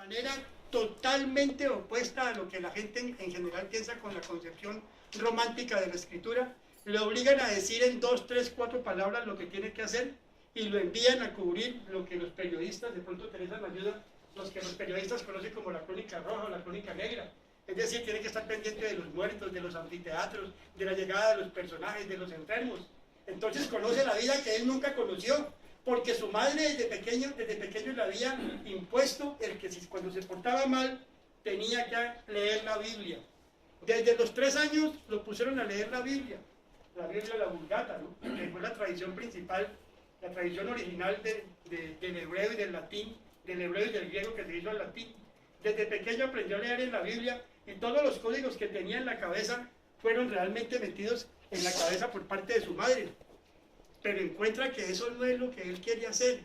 manera totalmente opuesta a lo que la gente en general piensa con la concepción romántica de la escritura. Le obligan a decir en 2, 3, 4 palabras lo que tiene que hacer y lo envían a cubrir lo que los periodistas, de pronto Teresa me ayuda, los que los periodistas conocen como la crónica roja o la crónica negra. Es decir, tiene que estar pendiente de los muertos, de los anfiteatros, de la llegada de los personajes, de los enfermos. Entonces conoce la vida que él nunca conoció, porque su madre desde pequeño le había impuesto el que cuando se portaba mal tenía que leer la Biblia. Desde los 3 años lo pusieron a leer la Biblia la Vulgata, ¿no? Que fue la tradición principal, la tradición original del hebreo y del latín, del hebreo y del griego que se hizo al latín. Desde pequeño aprendió a leer en la Biblia y todos los códigos que tenía en la cabeza fueron realmente metidos en la cabeza por parte de su madre. Pero encuentra que eso no es lo que él quiere hacer.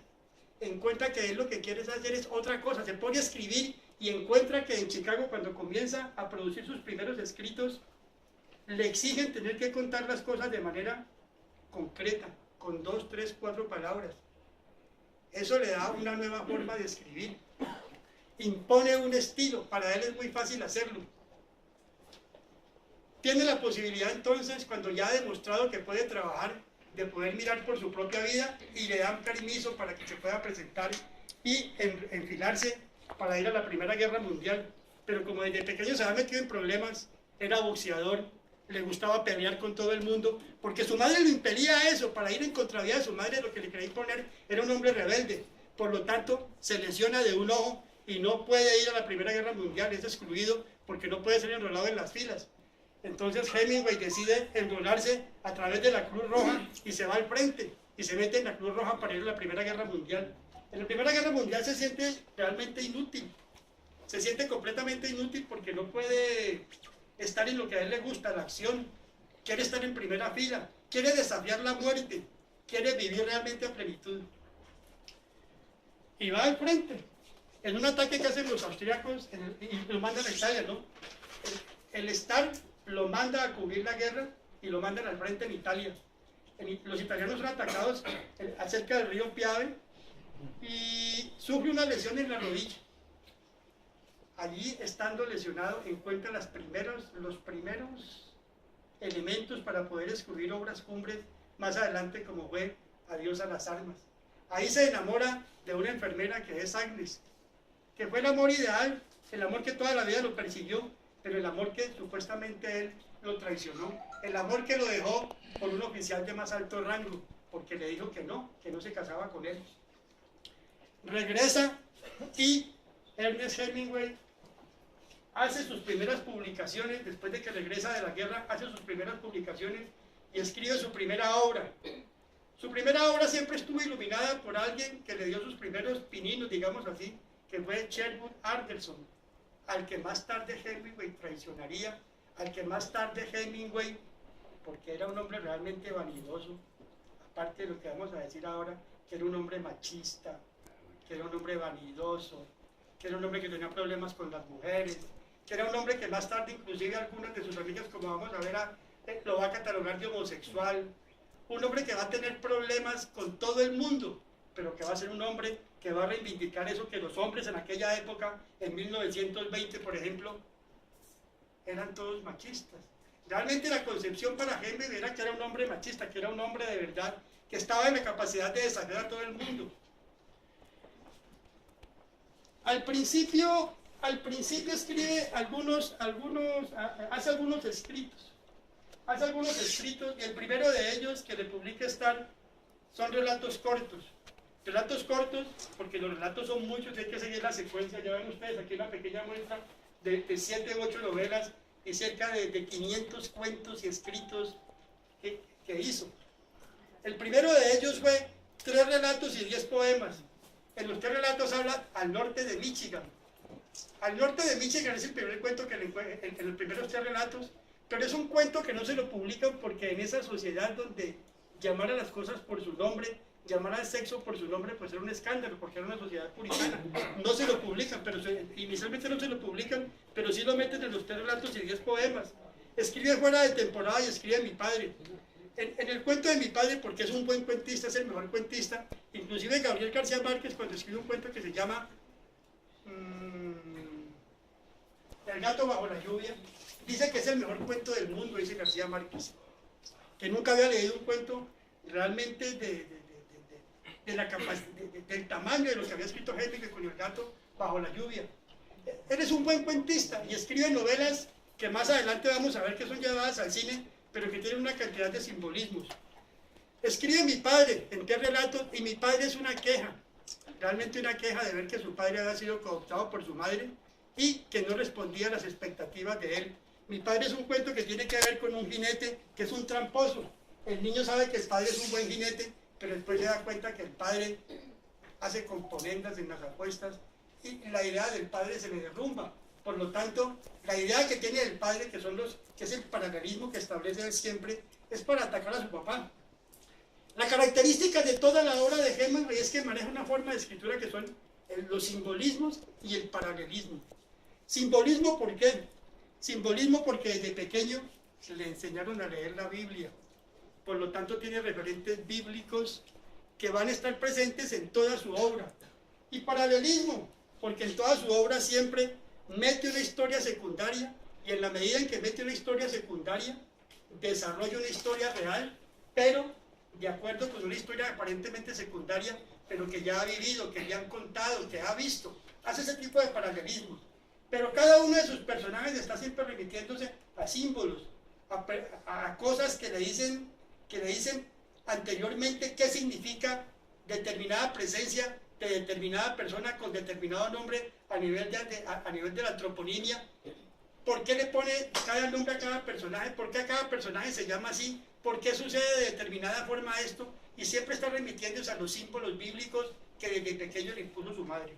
Encuentra que él lo que quiere hacer es otra cosa. Se pone a escribir y encuentra que en Chicago, cuando comienza a producir sus primeros escritos, le exigen tener que contar las cosas de manera concreta, con 2, 3, 4 palabras. Eso le da una nueva forma de escribir. Impone un estilo, para él es muy fácil hacerlo. Tiene la posibilidad entonces, cuando ya ha demostrado que puede trabajar, de poder mirar por su propia vida y le dan permiso para que se pueda presentar y enfilarse para ir a la Primera Guerra Mundial. Pero como desde pequeño se había metido en problemas, era boxeador, le gustaba pelear con todo el mundo, porque su madre lo impedía a eso. Para ir en contravía de su madre, lo que le quería imponer era un hombre rebelde. Por lo tanto, se lesiona de un ojo y no puede ir a la Primera Guerra Mundial, es excluido porque no puede ser enrolado en las filas. Entonces Hemingway decide enrolarse a través de la Cruz Roja y se va al frente y se mete en la Cruz Roja para ir a la Primera Guerra Mundial. En la Primera Guerra Mundial se siente realmente inútil, se siente completamente inútil porque no puede estar en lo que a él le gusta, la acción, quiere estar en primera fila, quiere desafiar la muerte, quiere vivir realmente a plenitud. Y va al frente, en un ataque que hacen los austríacos y lo mandan a Italia, ¿no? El Star lo manda a cubrir la guerra y lo mandan al frente en Italia. Los italianos son atacados cerca del río Piave y sufre una lesión en la rodilla. Allí, estando lesionado, encuentra los primeros elementos para poder escribir obras cumbres más adelante, como fue Adiós a las armas. Ahí se enamora de una enfermera que es Agnes, que fue el amor ideal, el amor que toda la vida lo persiguió, pero el amor que supuestamente él lo traicionó, el amor que lo dejó por un oficial de más alto rango, porque le dijo que no se casaba con él. Regresa y Ernest Hemingway hace sus primeras publicaciones, después de que regresa de la guerra, hace sus primeras publicaciones y escribe su primera obra. Su primera obra siempre estuvo iluminada por alguien que le dio sus primeros pininos, digamos así, que fue Sherwood Anderson, al que más tarde Hemingway traicionaría, al que más tarde Hemingway, porque era un hombre realmente vanidoso, aparte de lo que vamos a decir ahora, que era un hombre machista, que era un hombre vanidoso, que era un hombre que tenía problemas con las mujeres, que era un hombre que más tarde inclusive algunos de sus amigos, como vamos a ver, lo va a catalogar de homosexual, un hombre que va a tener problemas con todo el mundo, pero que va a ser un hombre que va a reivindicar eso que los hombres en aquella época, en 1920 por ejemplo, eran todos machistas. Realmente la concepción para Hemingway era que era un hombre machista, que era un hombre de verdad, que estaba en la capacidad de desafiar a todo el mundo. Al principio escribe hace algunos escritos y el primero de ellos que le publica Star son relatos cortos, porque los relatos son muchos y hay que seguir la secuencia. Ya ven ustedes aquí una pequeña muestra de 7 u 8 novelas y cerca de 500 cuentos y escritos que hizo. El primero de ellos fue 3 relatos y 10 poemas. En los 3 relatos habla al norte de Michigan. Al norte de Michigan es el primer cuento que le encuentra en los primeros 3 relatos, pero es un cuento que no se lo publican porque en esa sociedad donde llamar a las cosas por su nombre, llamar al sexo por su nombre, pues era un escándalo, porque era una sociedad puritana. No se lo publican, inicialmente no se lo publican, pero sí lo meten en los 3 relatos y 10 poemas. Escribe fuera de temporada y escribe Mi padre. En el cuento de Mi padre, porque es un buen cuentista, es el mejor cuentista. Inclusive Gabriel García Márquez, cuando escribe un cuento que se llama El gato bajo la lluvia. Dice que es el mejor cuento del mundo, dice García Márquez. Que nunca había leído un cuento realmente del tamaño de lo que había escrito Hemingway con el gato bajo la lluvia. Eres un buen cuentista y escribe novelas que más adelante vamos a ver que son llevadas al cine, pero que tienen una cantidad de simbolismos. Escribe mi padre en 3 relatos y mi padre es una queja, realmente una queja de ver que su padre había sido cooptado por su madre y que no respondía a las expectativas de él. Mi padre es un cuento que tiene que ver con un jinete que es un tramposo. El niño sabe que el padre es un buen jinete, pero después se da cuenta que el padre hace componendas en las apuestas y la idea del padre se le derrumba. Por lo tanto, la idea que tiene del padre, que es el paralelismo que establece él siempre, es para atacar a su papá. La característica de toda la obra de Hemingway es que maneja una forma de escritura que son los simbolismos y el paralelismo. Simbolismo, ¿por qué? Simbolismo porque desde pequeño le enseñaron a leer la Biblia. Por lo tanto, tiene referentes bíblicos que van a estar presentes en toda su obra. Y paralelismo, porque en toda su obra siempre mete una historia secundaria y en la medida en que mete una historia secundaria, desarrolla una historia real, pero de acuerdo con una historia aparentemente secundaria, pero que ya ha vivido, que le han contado, que ha visto. Hace ese tipo de paralelismos. Pero cada uno de sus personajes está siempre remitiéndose a símbolos, a cosas que le dicen anteriormente qué significa determinada presencia de determinada persona con determinado nombre a nivel de la antroponimia. ¿Por qué le pone cada nombre a cada personaje? ¿Por qué a cada personaje se llama así? ¿Por qué sucede de determinada forma esto? Y siempre está remitiéndose a los símbolos bíblicos que desde pequeño le impuso su madre.